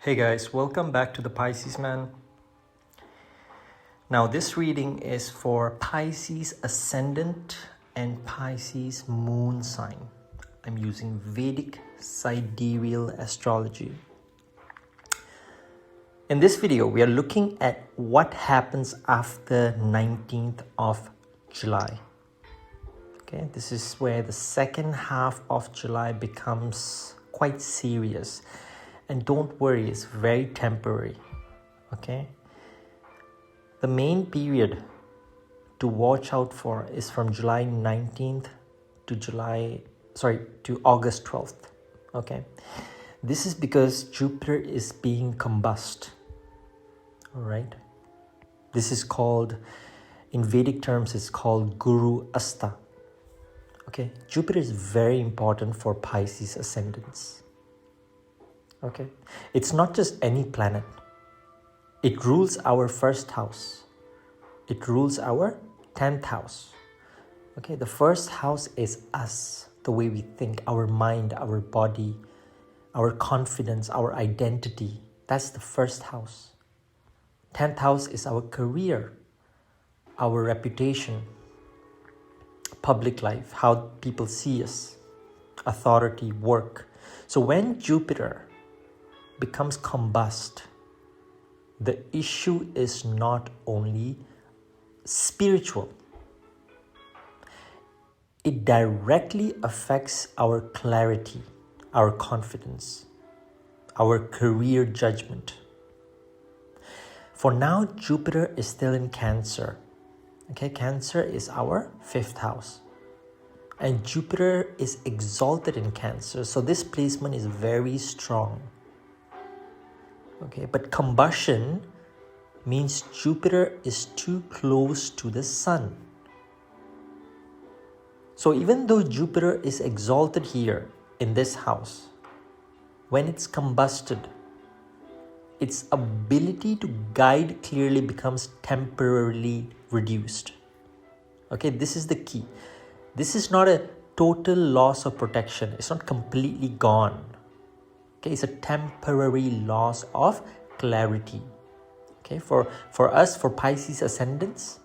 Hey guys, welcome back to the Pisces Man. Now this reading is for Pisces Ascendant and Pisces Moon sign. I'm using Vedic sidereal astrology. In this video, we are looking at what happens after 19th of July. Okay, this is where the second half of July becomes quite serious. And don't worry, it's very temporary, okay? The main period to watch out for is from July 19th to August 12th, okay? This is because Jupiter is being combust, all right? This is called, in Vedic terms, it's called Guru Asta, okay? Jupiter is very important for Pisces ascendants. Okay, it's not just any planet. It rules our first house. It rules our 10th house. Okay, the first house is us, the way we think, our mind, our body, our confidence, our identity. That's the first house. 10th house is our career, our reputation, public life, how people see us, authority, work. So when Jupiter becomes combust, the issue is not only spiritual. It directly affects our clarity, our confidence, our career judgment. For now, Jupiter is still in Cancer. Okay, Cancer is our 5th house. And Jupiter is exalted in Cancer. So this placement is very strong. Okay, but combustion means Jupiter is too close to the Sun. So even though Jupiter is exalted here in this house, when it's combusted, its ability to guide clearly becomes temporarily reduced. Okay, this is the key. This is not a total loss of protection. It's not completely gone. Okay, it's a temporary loss of clarity. Okay, for us, for Pisces ascendants,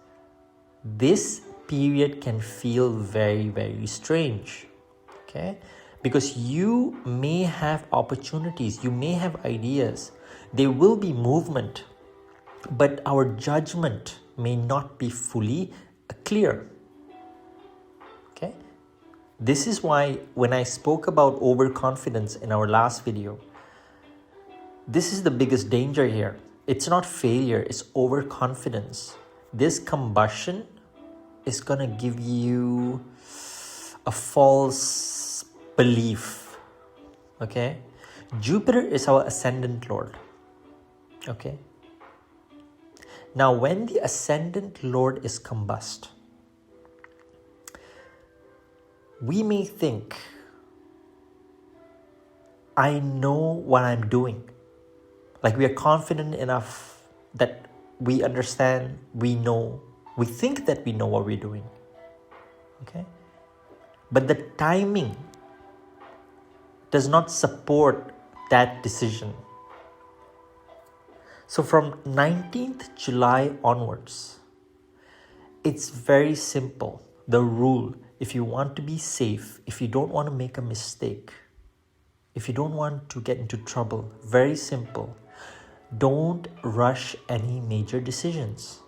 this period can feel very, very strange. Okay, because you may have opportunities, you may have ideas, there will be movement, but our judgment may not be fully clear. Okay. This is why when I spoke about overconfidence in our last video, this is the biggest danger here. It's not failure, it's overconfidence. This combustion is going to give you a false belief. Okay? Jupiter is our ascendant lord. Okay? Now, when the ascendant lord is combust, we may think, I know what I'm doing. Like we are confident enough that we understand, we know, we think that we know what we're doing. Okay? But the timing does not support that decision. So from 19th July onwards, it's very simple. The rule, if you want to be safe, if you don't want to make a mistake, if you don't want to get into trouble, very simple. Don't rush any major decisions.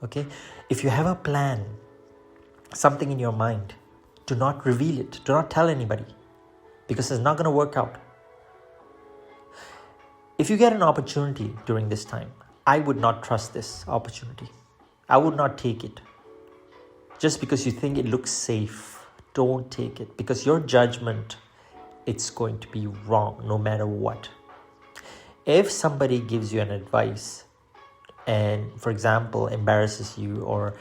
Okay? If you have a plan, something in your mind, do not reveal it. Do not tell anybody because it's not going to work out. If you get an opportunity during this time, I would not trust this opportunity. I would not take it. Just because you think it looks safe, don't take it. Because your judgment, it's going to be wrong no matter what. If somebody gives you an advice and, for example, embarrasses you or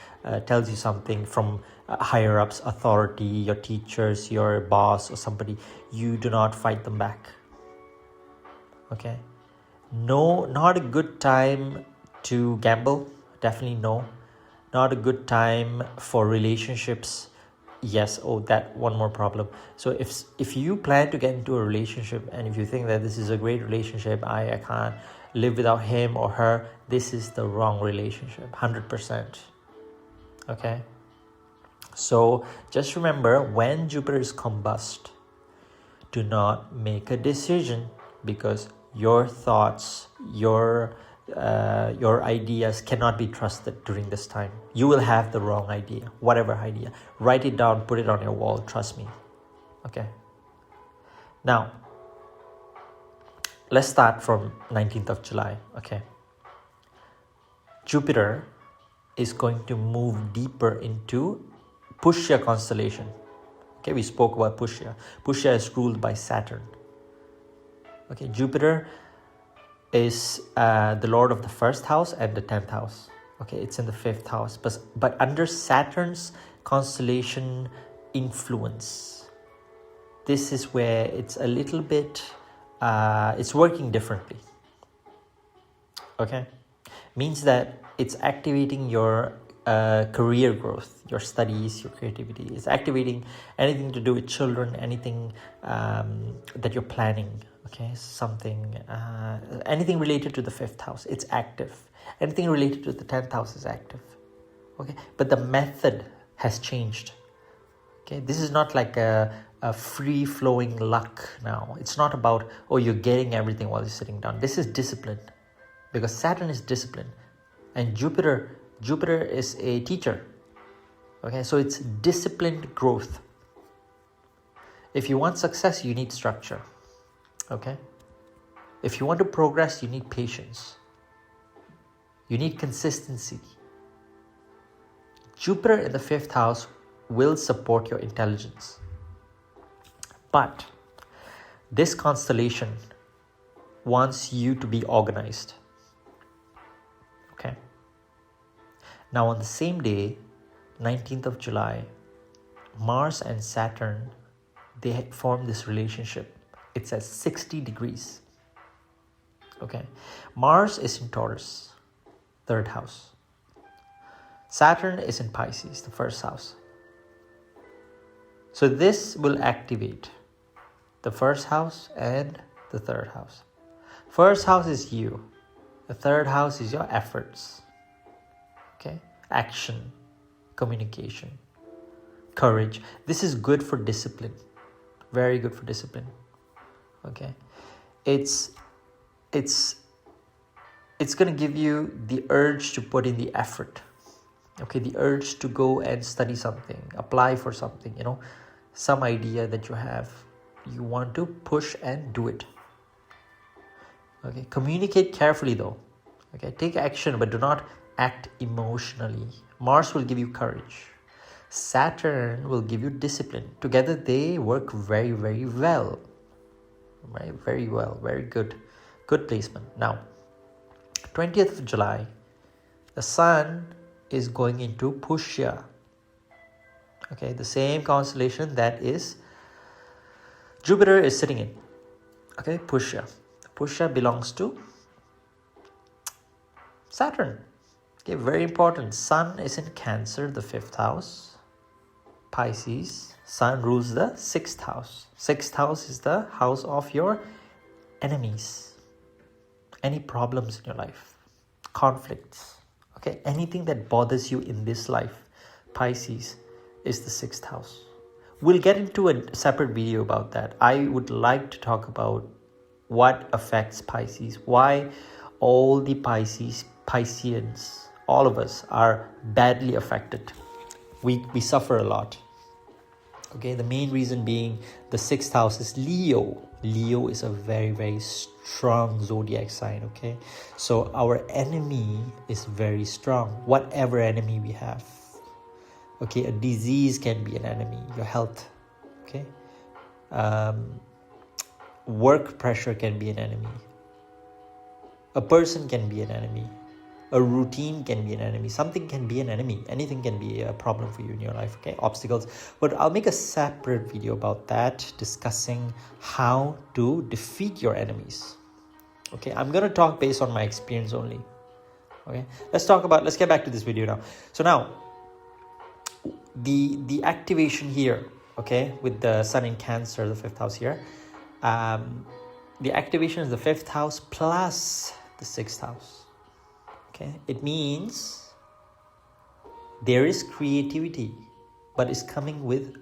tells you something from higher ups, authority, your teachers, your boss or somebody, you do not fight them back. Okay? No, not a good time to gamble. Definitely no. Not a good time for relationships. yes, oh, that one more problem. So if you plan to get into a relationship, and if you think that this is a great relationship, I can't live without him or her, this is the wrong relationship, 100%. Okay, so just remember, when Jupiter is combust, do not make a decision, because your thoughts, your ideas cannot be trusted during this time. You will have the wrong idea, whatever idea. Write it down, put it on your wall, trust me. Okay. Now, let's start from 19th of July. Okay. Jupiter is going to move deeper into Pushia constellation. Okay, we spoke about Pushia. Pushia is ruled by Saturn. Okay, Jupiter is the lord of the first house and the 10th house. Okay, it's in the 5th house, but under Saturn's constellation influence, this is where it's a little bit, it's working differently. Okay, means that it's activating your career growth, your studies, your creativity. It's activating anything to do with children, anything that you're planning. Okay, something, anything related to the 5th house, it's active. Anything related to the 10th house is active. Okay, but the method has changed. Okay, this is not like a free-flowing luck now. It's not about, oh, you're getting everything while you're sitting down. This is discipline, because Saturn is discipline, and Jupiter is a teacher. Okay, so it's disciplined growth. If you want success, you need structure. Okay, if you want to progress, you need patience. You need consistency. Jupiter in the 5th house will support your intelligence. But this constellation wants you to be organized. Okay. Now on the same day, 19th of July, Mars and Saturn, they form this relationship. It's at 60 degrees. Okay. Mars is in Taurus, 3rd house. Saturn is in Pisces, the 1st house. So this will activate the 1st house and the 3rd house. 1st house is you. The 3rd house is your efforts. Okay? Action, communication, courage. This is good for discipline. Very good for discipline. Okay? It's going to give you the urge to put in the effort. Okay, the urge to go and study something, apply for something, some idea that you have. You want to push and do it. Okay, communicate carefully though. Okay, take action, but do not act emotionally. Mars will give you courage. Saturn will give you discipline. Together they work very, very well. Right? Very well, very good. Good placement. Now, 20th of July, the Sun is going into Pushia. Okay, the same constellation that is Jupiter is sitting in. Okay, Pushia. Pushia belongs to Saturn. Okay, very important. Sun is in Cancer, the 5th house. Pisces. Sun rules the 6th house. 6th house is the house of your enemies. Any problems in your life. Conflicts. Okay, anything that bothers you in this life. Pisces is the 6th house. We'll get into a separate video about that. I would like to talk about what affects Pisces. Why all the Pisceans, all of us are badly affected. We suffer a lot. Okay, the main reason being the 6th house is Leo. Leo is a very, very strong zodiac sign, okay? So our enemy is very strong, whatever enemy we have. Okay, a disease can be an enemy, your health, okay? Work pressure can be an enemy. A person can be an enemy. A routine can be an enemy. Something can be an enemy. Anything can be a problem for you in your life, okay? Obstacles. But I'll make a separate video about that, discussing how to defeat your enemies. Okay, I'm going to talk based on my experience only. Okay, let's get back to this video now. So now, the activation here, okay, with the Sun in Cancer, the 5th house here, the activation is the 5th house plus the 6th house. Okay, it means there is creativity, but it's coming with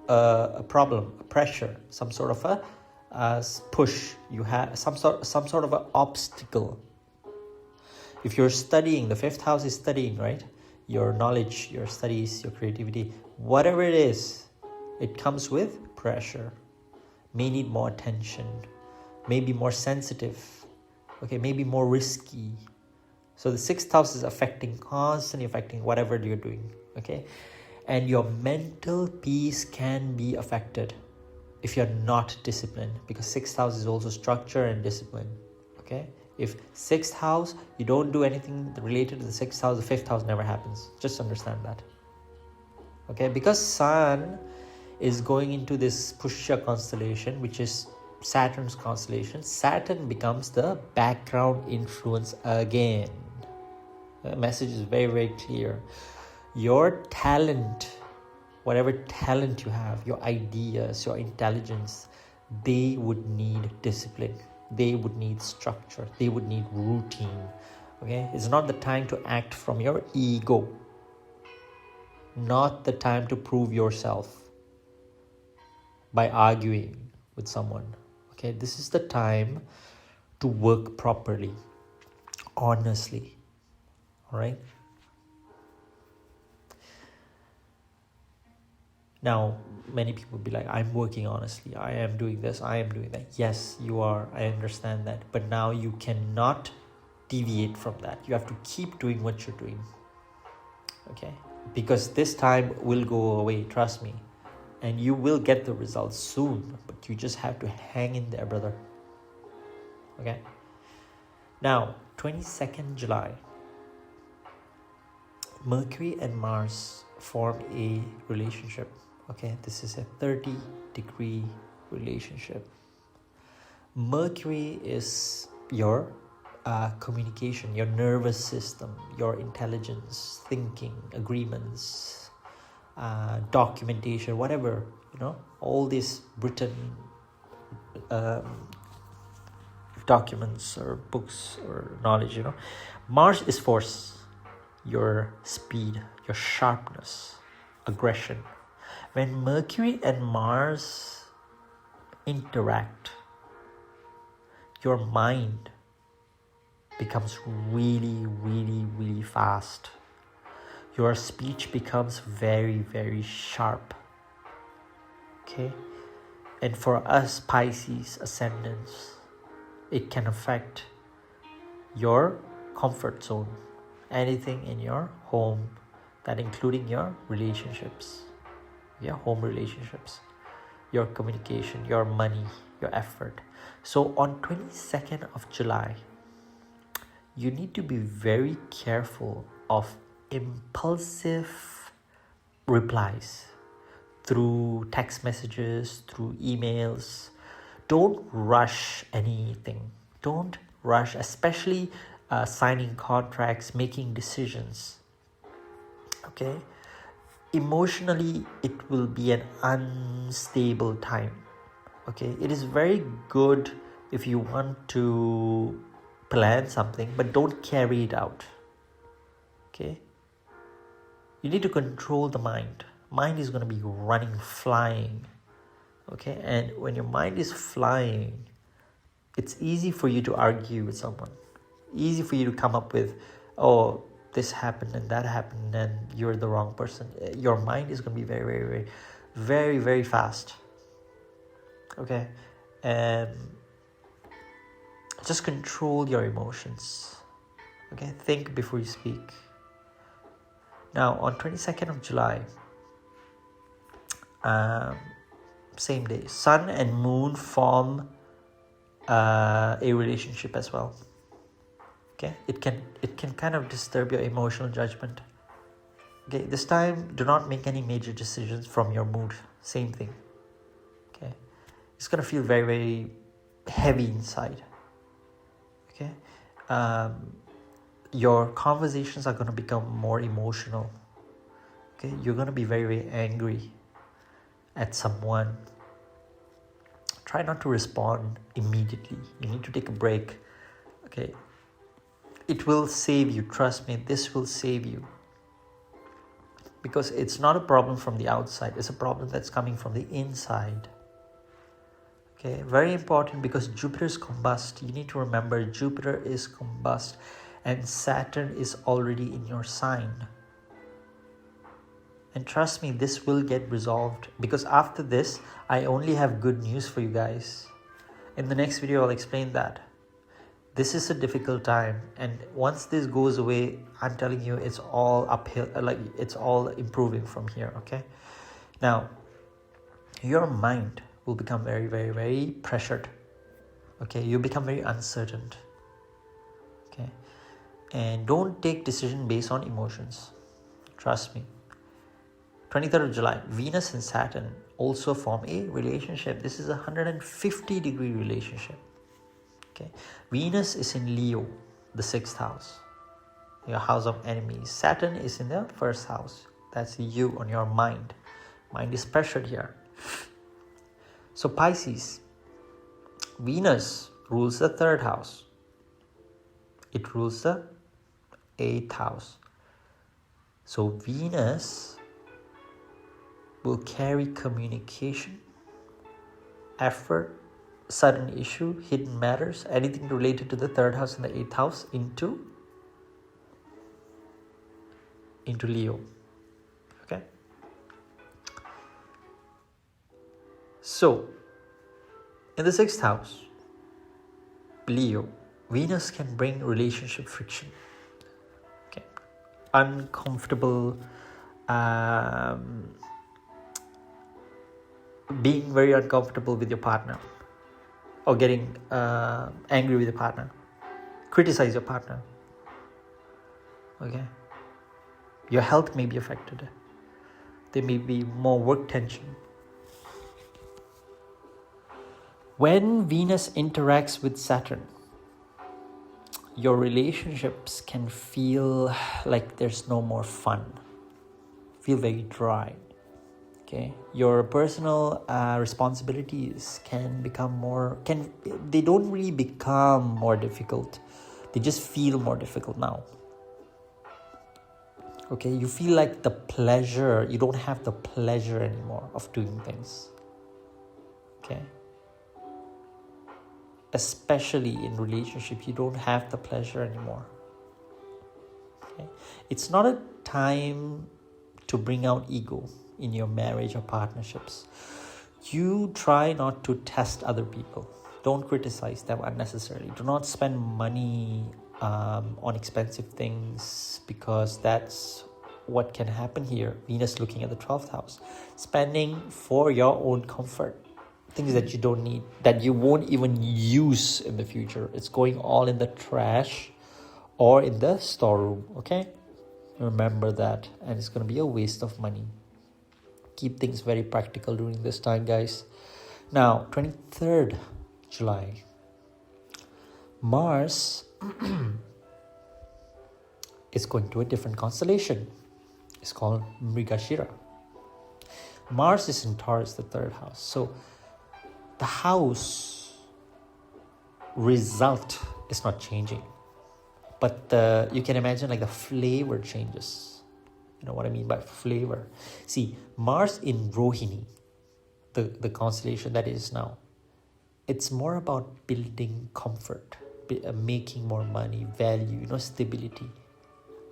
a problem, a pressure, some sort of a push. You have some sort of an obstacle. If you're studying, the 5th house is studying, right? Your knowledge, your studies, your creativity, whatever it is, it comes with pressure. May need more attention, maybe more sensitive, okay, maybe more risky. So the 6th house is constantly affecting whatever you're doing, okay? And your mental peace can be affected if you're not disciplined, because 6th house is also structure and discipline, okay? If 6th house, you don't do anything related to the 6th house, the 5th house never happens. Just understand that, okay? Because Sun is going into this Pushia constellation, which is Saturn's constellation. Saturn becomes the background influence again. The message is very, very clear. Your talent, whatever talent you have, your ideas, your intelligence, they would need discipline. They would need structure. They would need routine. Okay? It's not the time to act from your ego. Not the time to prove yourself by arguing with someone. Okay? This is the time to work properly, honestly. All right? Now, many people will be like, I'm working honestly. I am doing this. I am doing that. Yes, you are. I understand that. But now you cannot deviate from that. You have to keep doing what you're doing. Okay? Because this time will go away. Trust me. And you will get the results soon. But you just have to hang in there, brother. Okay? Now, 22nd July. Mercury and Mars form a relationship. Okay, this is a 30-degree relationship. Mercury is your communication, your nervous system, your intelligence, thinking, agreements, documentation, whatever, all these written documents or books or knowledge, Mars is force, your speed, your sharpness, aggression. When Mercury and Mars interact, your mind becomes really, really, really fast. Your speech becomes very, very sharp. Okay? And for us Pisces ascendants, it can affect your comfort zone, anything in your home, that including your relationships, home relationships, your communication, your money, your effort. So on 22nd of July, you need to be very careful of impulsive replies through text messages, through emails. Don't rush anything. Don't rush, especially signing contracts, making decisions. Okay? Emotionally, it will be an unstable time. Okay? It is very good if you want to plan something, but don't carry it out. Okay? You need to control the mind. Mind is going to be running, flying. Okay? And when your mind is flying, it's easy for you to argue with someone. Easy for you to come up with, oh, this happened and that happened and you're the wrong person. Your mind is going to be very, very, very, very, very fast. Okay? And just control your emotions. Okay? Think before you speak. Now, on 22nd of July, same day, Sun and Moon form a relationship as well. Okay, it can kind of disturb your emotional judgment. Okay, this time do not make any major decisions from your mood. Same thing. Okay, it's gonna feel very, very heavy inside. Okay, your conversations are gonna become more emotional. Okay, you're going to be very, very angry at someone. Try not to respond immediately. You need to take a break. Okay, it will save you. Trust me, this will save you. Because it's not a problem from the outside. It's a problem that's coming from the inside. Okay, very important, because Jupiter is combust. You need to remember Jupiter is combust and Saturn is already in your sign. And trust me, this will get resolved, because after this, I only have good news for you guys. In the next video, I'll explain that. This is a difficult time, and once this goes away, I'm telling you, it's all uphill, like it's all improving from here, okay? Now, your mind will become very, very, very pressured, okay? You become very uncertain, okay? And don't take decision based on emotions. Trust me. 23rd of July, Venus and Saturn also form a relationship. This is a 150-degree relationship. Okay, Venus is in Leo, the 6th house, your house of enemies. Saturn is in the 1st house. That's you, on your mind. Mind is pressured here. So Pisces, Venus rules the 3rd house. It rules the 8th house. So Venus will carry communication, effort, sudden issue, hidden matters, anything related to the 3rd house and the 8th house into Leo. Okay. So, in the 6th house, Leo, Venus can bring relationship friction. Okay. Uncomfortable, being very uncomfortable with your partner, or getting angry with your partner, criticize your partner. Okay, your health may be affected. There may be more work tension. When Venus interacts with Saturn, your relationships can feel like there's no more fun, feel very dry. Okay, your personal responsibilities can become more, they don't really become more difficult. They just feel more difficult now. Okay, you feel like you don't have the pleasure anymore of doing things. Okay. Especially in relationships, you don't have the pleasure anymore. Okay. It's not a time to bring out ego in your marriage or partnerships. You try not to test other people. Don't criticize them unnecessarily. Do not spend money on expensive things, because that's what can happen here. Venus looking at the 12th house. Spending for your own comfort. Things that you don't need, that you won't even use in the future. It's going all in the trash or in the storeroom, okay? Remember that. And it's going to be a waste of money. Keep things very practical during this time, guys. Now, 23rd July. Mars is going to a different constellation. It's called Mrigashira. Mars is in Taurus, the 3rd house. So, the house result is not changing. But you can imagine like the flavor changes. You know what I mean by flavor? See, Mars in Rohini, the constellation that is now, it's more about building comfort, making more money, value, stability.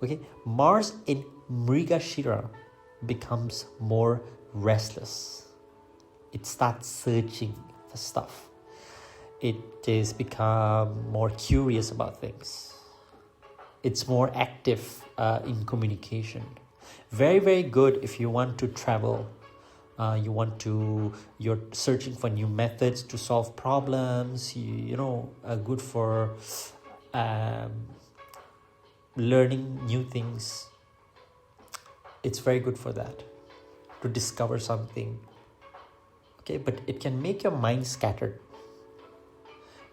Okay, Mars in Mrigashira becomes more restless. It starts searching for stuff. It is become more curious about things. It's more active in communication. Very, very good if you want to travel. You're searching for new methods to solve problems. Good for learning new things. It's very good for that, to discover something. Okay, but it can make your mind scattered.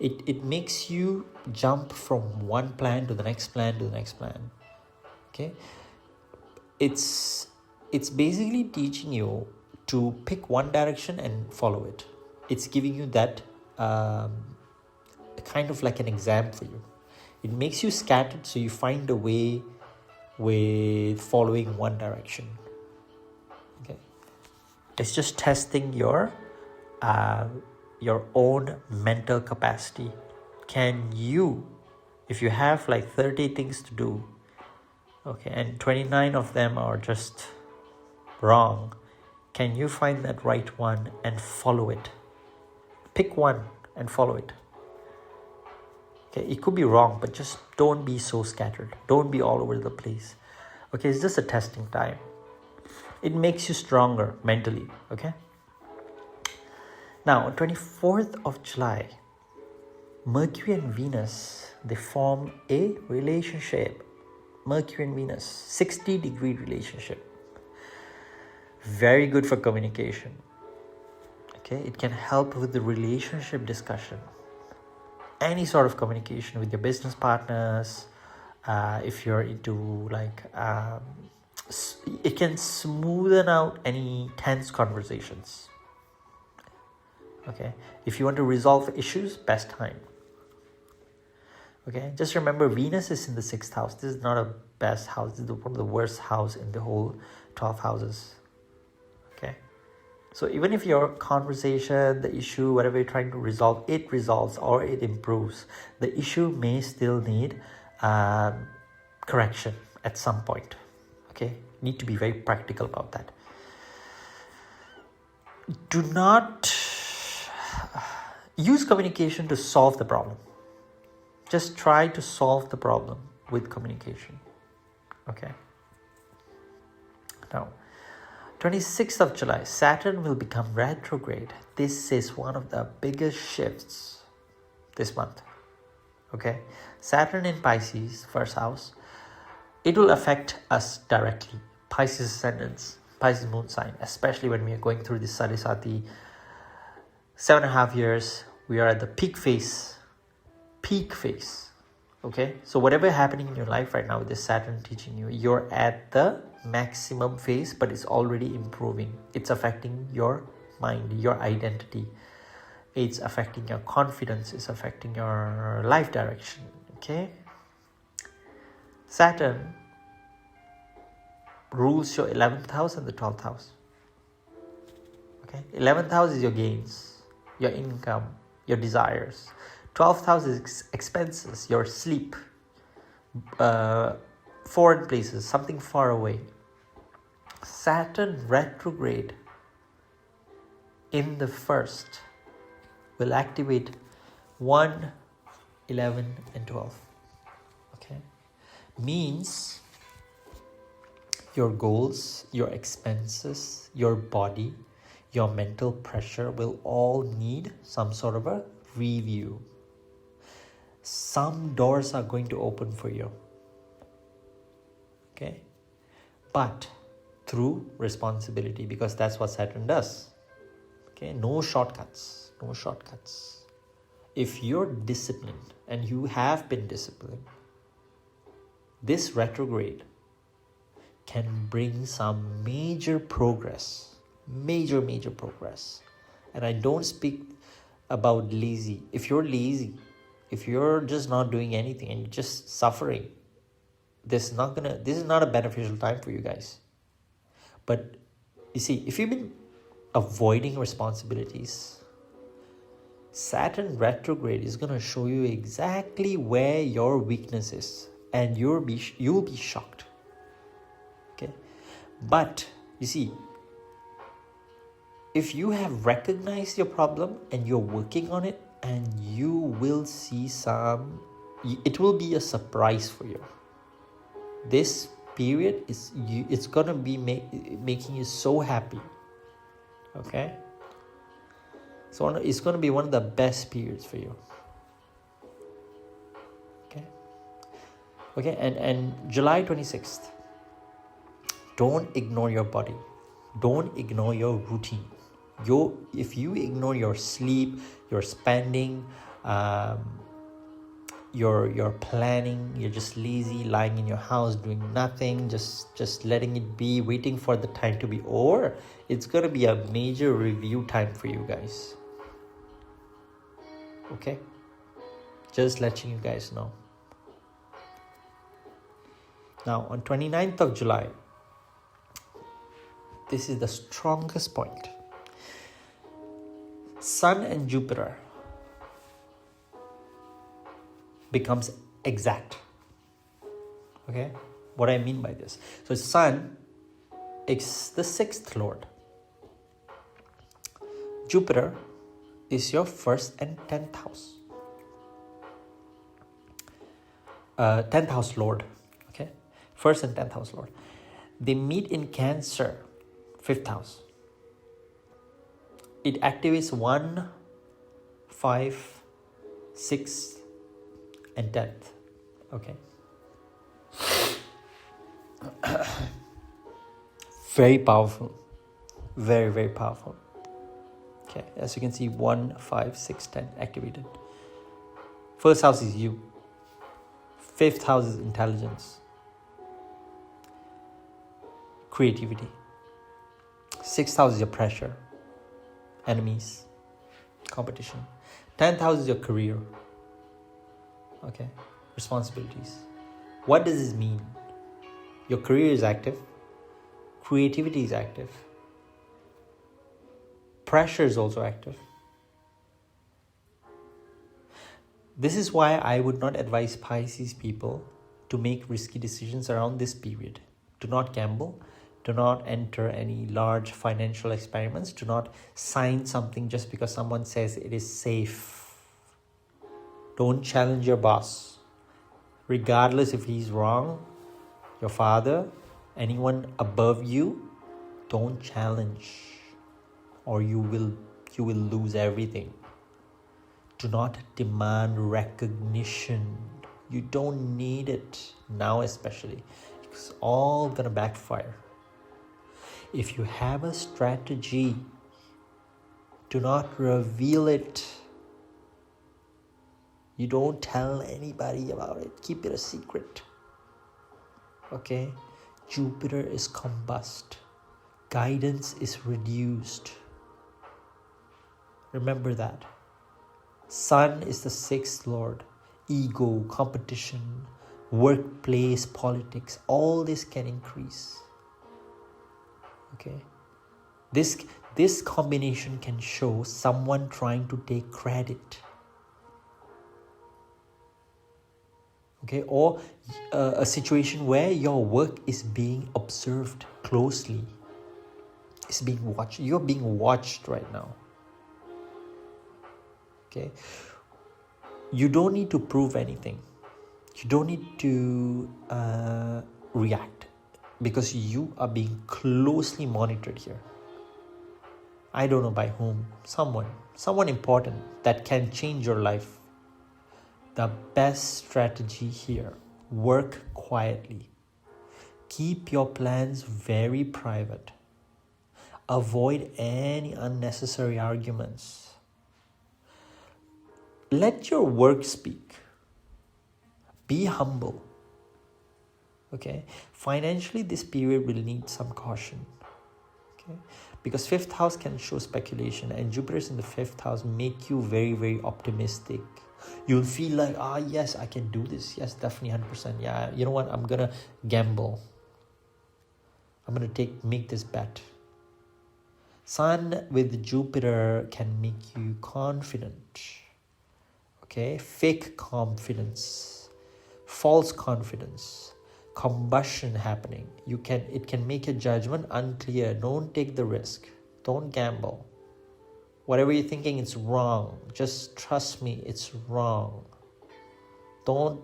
It makes you jump from one plan to the next plan to the next plan. Okay, it's it's basically teaching you to pick one direction and follow it. It's giving you that kind of like an exam for you. It makes you scattered, so you find a way with following one direction. Okay, it's just testing your own mental capacity. Can you, if you have like 30 things to do, okay, and 29 of them are just wrong, can you find that right one and follow it? Pick one and follow it. Okay, it could be wrong, but just don't be so scattered. Don't be all over the place. Okay, it's just a testing time. It makes you stronger mentally, okay? Now, on 24th of July, Mercury and Venus, they form a relationship. Mercury and Venus, 60-degree relationship. Very good for communication. Okay, it can help with the relationship discussion. Any sort of communication with your business partners. If you're into like, it can smoothen out any tense conversations. Okay, if you want to resolve issues, best time. Okay, just remember Venus is in the 6th house. This is not a best house. This is one of the worst house in the whole 12 houses. Okay, so even if your conversation, the issue, whatever you're trying to resolve, it resolves or it improves, the issue may still need correction at some point. Okay, need to be very practical about that. Do not use communication to solve the problem. Just try to solve the problem with communication. Okay. Now, 26th of July, Saturn will become retrograde. This is one of the biggest shifts this month. Okay. Saturn in Pisces, first house. It will affect us directly. Pisces Ascendants, Pisces Moon sign, especially when we are going through this Sadhisati 7.5 years. We are at the peak phase. Okay, so whatever happening in your life right now with this Saturn teaching you, you're at the maximum phase, but it's already improving. It's affecting your mind, your identity. It's affecting your confidence. It's affecting your life direction. Okay, Saturn rules your 11th house and the 12th house. Okay, 11th house is your gains, your income, your desires. 12th house is expenses, your sleep, foreign places, something far away. Saturn retrograde in the first will activate 1, 11 and 12. Okay, means your goals, your expenses, your body, your mental pressure will all need some sort of a review. Some doors are going to open for you. Okay, but through responsibility, because that's what Saturn does. Okay, no shortcuts. If you're disciplined, and you have been disciplined, this retrograde can bring some major progress. Major progress. And I don't speak about lazy. If you're lazy, if you're just not doing anything and you're just suffering, this is not a beneficial time for you guys. But you see, if you've been avoiding responsibilities, Saturn retrograde is going to show you exactly where your weakness is, and you'll be shocked. Okay, but you see, if you have recognized your problem and you're working on it, and you will see it will be a surprise for you. This period it's gonna be making you so happy. Okay, so it's gonna be one of the best periods for you. Okay, and July 26th, don't ignore your body, don't ignore your routine. If you ignore your sleep, your spending, you're planning, you're just lazy, lying in your house doing nothing, just letting it be, waiting for the time to be over. It's going to be a major review time for you guys. Okay, just letting you guys know. Now on 29th of July, this is the strongest point. Sun and Jupiter becomes exact. Okay, what I mean by this? So Sun is the 6th lord. Jupiter is your 1st and 10th house. 10th house lord. Okay, 1st and 10th house lord. They meet in Cancer, 5th house. It activates 1, 5, 6, and 10th. Okay. Very powerful. Very, very powerful. Okay, as you can see, 1, 5, 6, 10 activated. 1st house is you. 5th house is intelligence, creativity. 6th house is your pressure, enemies, competition. 10th house is your career. Okay, responsibilities. What does this mean? Your career is active, creativity is active, pressure is also active. This is why I would not advise Pisces people to make risky decisions around this period. Do not gamble. Do not enter any large financial experiments. Do not sign something just because someone says it is safe. Don't challenge your boss. Regardless if he's wrong, your father, anyone above you, don't challenge, or you will lose everything. Do not demand recognition. You don't need it now, especially. It's all gonna backfire. If you have a strategy, do not reveal it. You don't tell anybody about it. Keep it a secret. Okay? Jupiter is combust. Guidance is reduced. Remember that. Sun is the 6th lord. Ego, competition, workplace, politics, all this can increase. Okay? This combination can show someone trying to take credit. Okay? Or a situation where your work is being observed closely. It's being watched. You're being watched right now. Okay, you don't need to prove anything. You don't need to react, because you are being closely monitored here. I don't know by whom. Someone important that can change your life. The best strategy here: work quietly. Keep your plans very private. Avoid any unnecessary arguments. Let your work speak. Be humble. Okay? Financially, this period will need some caution. Okay? Because 5th house can show speculation, and Jupiter's in the 5th house make you very, very optimistic. You'll feel like, yes, I can do this. Yes, definitely 100%. Yeah, you know what? I'm going to gamble. I'm going to make this bet. Sun with Jupiter can make you confident. Okay, fake confidence, false confidence, combustion happening. It can make your judgment unclear. Don't take the risk. Don't gamble. Whatever you're thinking, it's wrong. Just trust me, it's wrong. Don't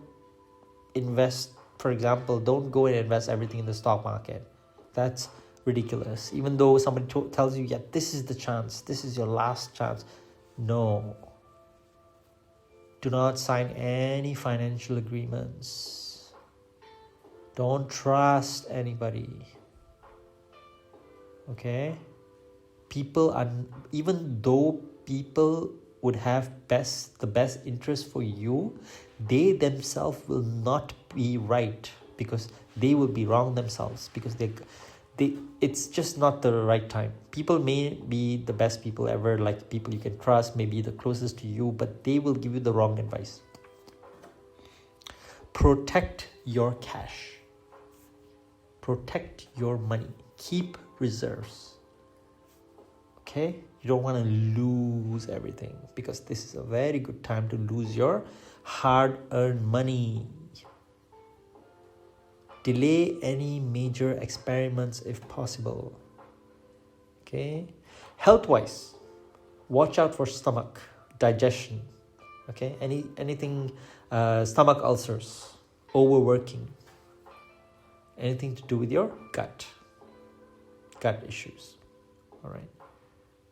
invest, for example, don't go and invest everything in the stock market. That's ridiculous. Even though somebody tells you, yeah, this is the chance, this is your last chance. No. Do not sign any financial agreements. Don't trust anybody. Okay? Even though people would have the best interest for you, they themselves will not be right, because they will be wrong themselves, because it's just not the right time. People may be the best people ever, like people you can trust, maybe the closest to you, but they will give you the wrong advice. Protect your cash. Protect your money. Keep reserves. Okay? You don't want to lose everything, because this is a very good time to lose your hard-earned money. Delay any major experiments if possible. Okay? Health-wise, watch out for stomach, digestion. Okay? Anything, stomach ulcers, overworking, anything to do with your gut issues. All right?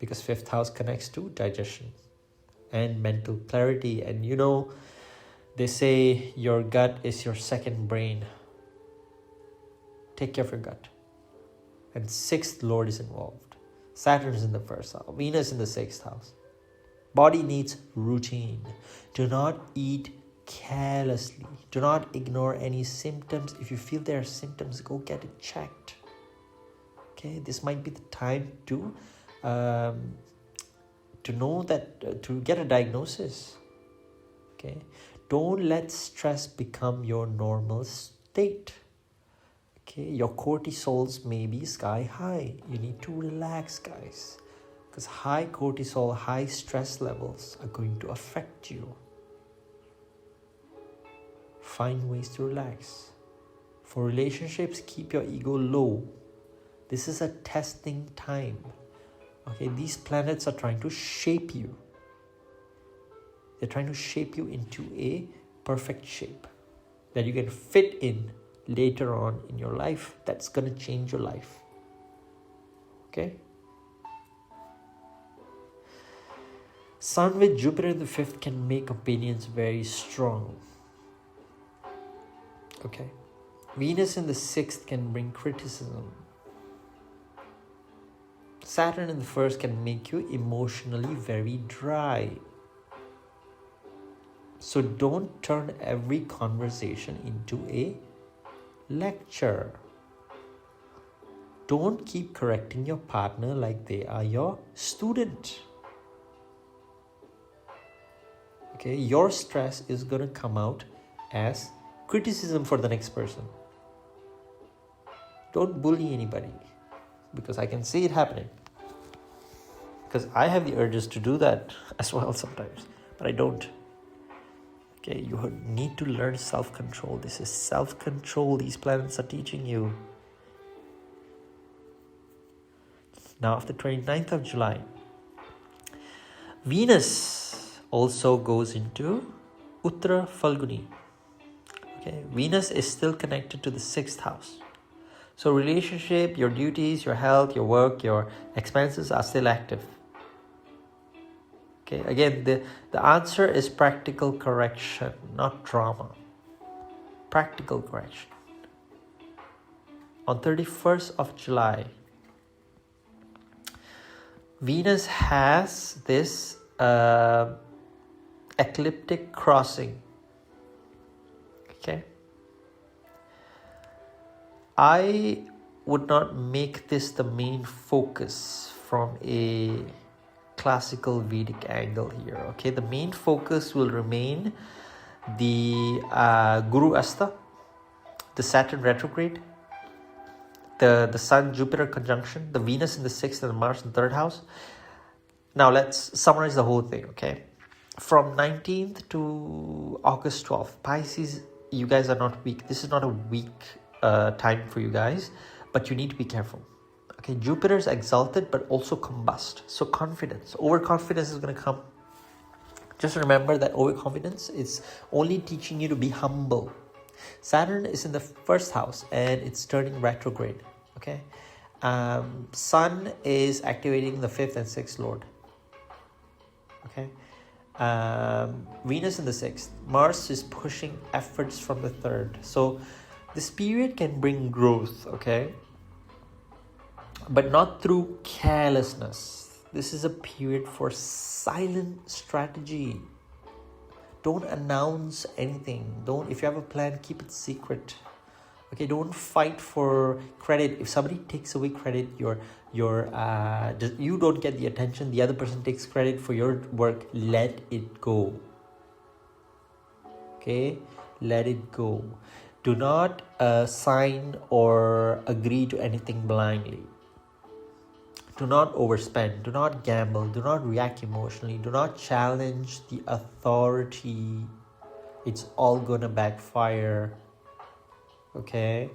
Because 5th house connects to digestion and mental clarity. And you know, they say your gut is your second brain. Take care of your gut. And 6th Lord is involved. Saturn is in the 1st house. Venus in the 6th house. Body needs routine. Do not eat carelessly. Do not ignore any symptoms. If you feel there are symptoms, go get it checked. Okay, this might be the time to know that, to get a diagnosis. Okay, don't let stress become your normal state. Okay, your cortisols may be sky high. You need to relax, guys, because high cortisol, high stress levels are going to affect you. Find ways to relax. For relationships, keep your ego low. This is a testing time. Okay, these planets are trying to shape you. They're trying to shape you into a perfect shape that you can fit in later on in your life. That's going to change your life. Okay? Sun with Jupiter in the 5th can make opinions very strong. Okay? Venus in the 6th can bring criticism. Saturn in the 1st can make you emotionally very dry. So don't turn every conversation into a lecture. Don't keep correcting your partner like they are your student. Okay, your stress is going to come out as criticism for the next person. Don't bully anybody, because I can see it happening. Because I have the urges to do that as well sometimes, but I don't. Okay, you need to learn self-control. This is self-control these planets are teaching you. Now, after 29th of July, Venus also goes into Uttara Phalguni. Okay, Venus is still connected to the 6th house. So relationship, your duties, your health, your work, your expenses are still active. Okay, again, the answer is practical correction, not drama. Practical correction. On 31st of July, Venus has this ecliptic crossing. Okay. I would not make this the main focus from a classical Vedic angle here. Okay, the main focus will remain the Guru Asta, the Saturn retrograde, the Sun-Jupiter conjunction, the Venus in the 6th and the Mars in the 3rd house. Now let's summarize the whole thing, okay? From 19th to August 12th, Pisces, you guys are not weak. This is not a weak time for you guys, but you need to be careful. Okay, Jupiter is exalted, but also combust. So confidence, overconfidence is going to come. Just remember that overconfidence is only teaching you to be humble. Saturn is in the 1st house and it's turning retrograde. Okay, Sun is activating the 5th and 6th Lord. Okay, Venus in the 6th. Mars is pushing efforts from the 3rd. So this period can bring growth. Okay, but not through carelessness. This is a period for silent strategy. Don't announce anything. If you have a plan, keep it secret. Okay, don't fight for credit. If somebody takes away credit, you don't get the attention. The other person takes credit for your work. Let it go. Okay, let it go. Do not sign or agree to anything blindly. Do not overspend. Do not gamble. Do not react emotionally. Do not challenge the authority. It's all gonna backfire. Okay?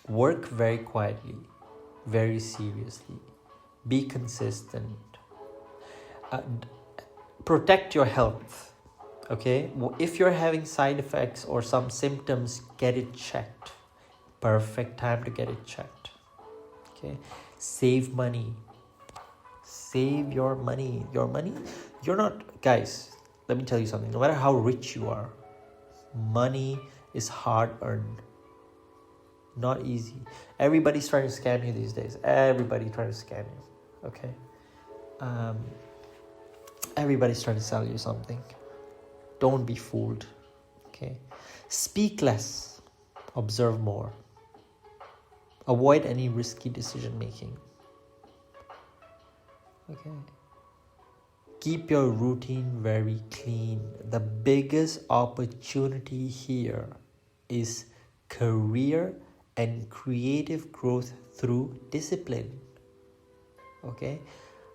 Work very quietly, very seriously. Be consistent. Protect your health. Okay? If you're having side effects or some symptoms, get it checked. Perfect time to get it checked. Okay? Save money. Save your money. Your money, you're not, guys, let me tell you something. No matter how rich you are, money is hard earned. Not easy. Everybody's trying to scam you these days. Everybody trying to scam you. Okay? Everybody's trying to sell you something. Don't be fooled. Okay? Speak less. Observe more. Avoid any risky decision making. Okay. Keep your routine very clean. The biggest opportunity here is career and creative growth through discipline. Okay.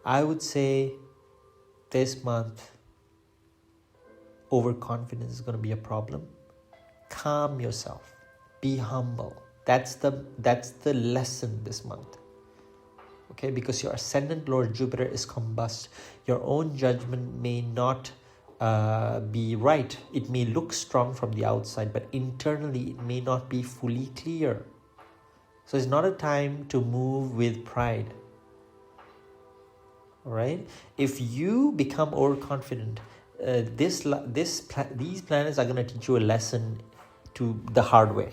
I would say this month, overconfidence is going to be a problem. Calm yourself. Be humble. That's the lesson this month. Okay, because your ascendant Lord Jupiter is combust. Your own judgment may not be right. It may look strong from the outside, but internally it may not be fully clear. So it's not a time to move with pride. All right? If you become overconfident, these planets are going to teach you a lesson to the hard way.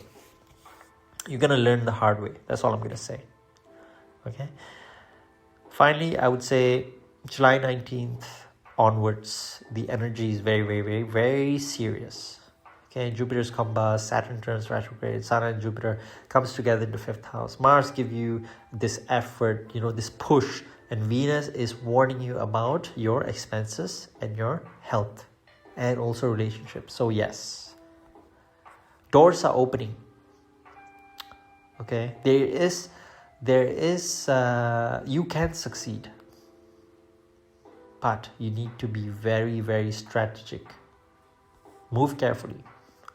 You're going to learn the hard way. That's all I'm going to say. Okay? Finally, I would say July 19th onwards, the energy is very, very, very, very serious. Okay, Jupiter's combust, Saturn turns retrograde, Sun and Jupiter comes together in the 5th house. Mars give you this effort, this push, and Venus is warning you about your expenses and your health and also relationships. So yes, doors are opening. Okay, there is you can succeed, but you need to be very, very strategic. Move carefully.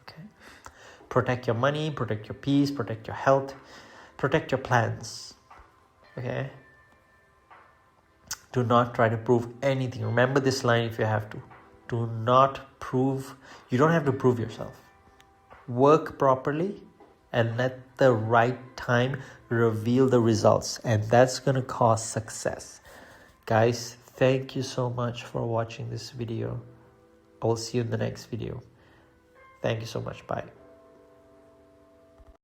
Okay, protect your money, protect your peace, protect your health, protect your plans. Okay, do not try to prove anything. Remember this line if you have to. Do not prove. You don't have to prove yourself. Work properly and let the right time reveal the results, and that's going to cause success. Guys, thank you so much for watching this video. I will see you in the next video. Thank you so much. Bye.